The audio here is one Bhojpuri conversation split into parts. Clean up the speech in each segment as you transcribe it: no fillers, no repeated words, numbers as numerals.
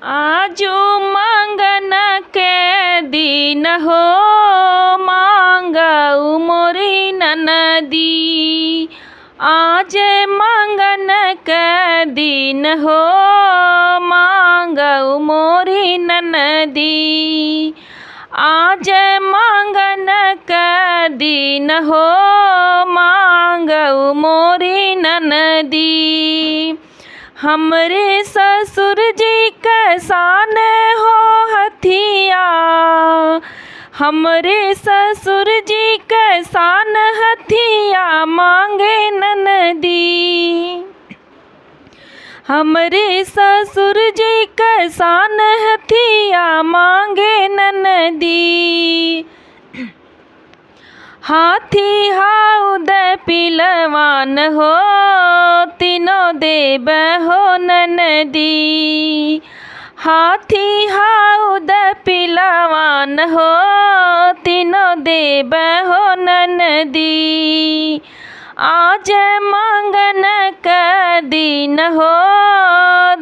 आजू मंगन के दिन हो, मांगऊ मोरी ननदी। आज मंगन के दिन हो, मांगऊ मोरी ननदी। आज मंगन के दिन हो, मांगऊ मोरी ननदी। हमरे ससुर जी के सान हो हथिया, हमरे ससुर जी के सान हथिया मांगे ननदी। हमरे ससुर जी के सान हथिया मांगे ननदी। हाथी हाउद पिलवान हो, तीनों देव हो ननदी। हाथी हाउद पिलवान हो, तीनों देव हो ननदी। आज मंगन का दिन हो,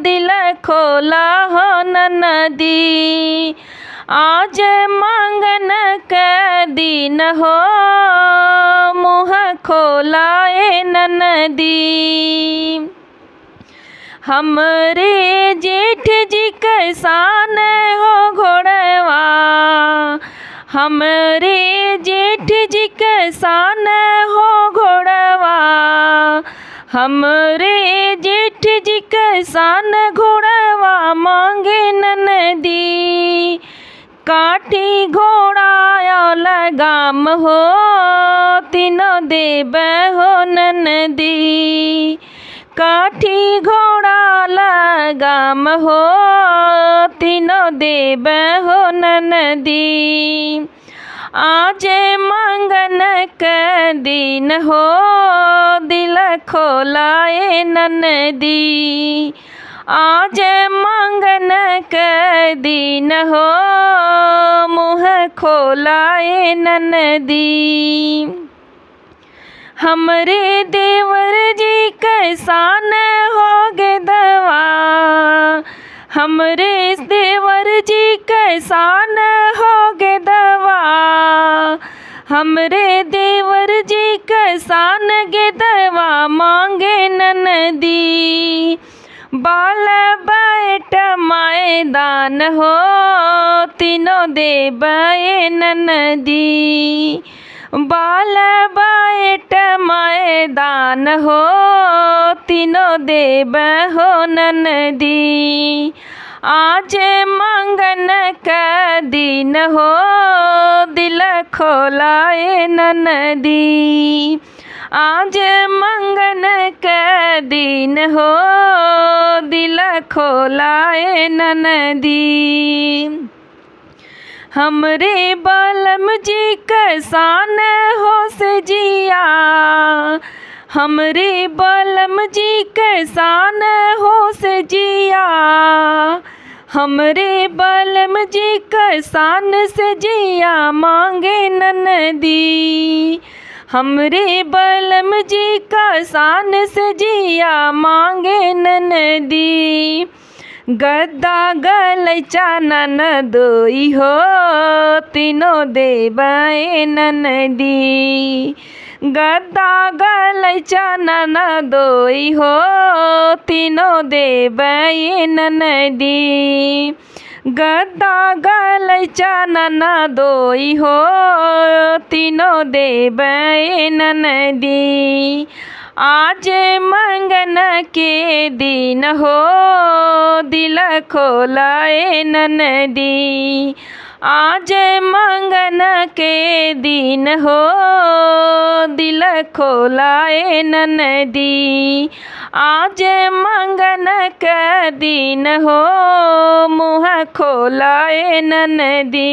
दिल खोला हो ननदी। आज मंगन का दिन हो, मुँह खोलाए ननदी। हमरे जेठ जी के सान हो घोड़वा, हमरे जेठ जी के सान हो घोड़वा। हमरे जेठ जी के सान घोड़वा मांगे ननदी। काठी घोड़ा लगाम हो, तीनों देव हो ननदी। काठी घोड़ा लगाम हो, तीनों देव हो ननदी। आज मंगन के दिन हो, दिल खोलाए ननदी। आज मंगन के दिन हो, मुँह खोलाए ननदी। हमरे देवर जी के सान हो गिदवा, हमरे देवर जी के सान हो गिदवा। हमरे देवर जी के सान गिदवा मांगे ननदी। बाल बैठ मैदान हो, तीनों देव ननदी। बाल बैठ मैदान हो, तीनों देव हो ननदी। आज मंगन का दिन हो, दिल खोलाए ननदी। आज मंगन का दिन हो, दिल खोलाए ननदी। हमरे बलम जी के सान हो से जिया, हमरे बलम जी के सान हो से जिया। हमरे बलम जी के सान से जिया मांगे ननदी। हमरे बलम जी का सान से जिया मांगे ननदी। गद्दा गलैचा ननदोई हो, तीनों देव ननदी। गद्दा गलैचा ननदोई हो, तीनों देव ननदी। गद्दा गलैचा ननदोई हो, तीनों देव ननदी। आज मंगन के दिन हो, दिल खोलाए ननदी। आज मंगन के दिन हो, दिल खोलाए ननदी। आज मंगन का दिन हो, मुँह खोलाए ननदी।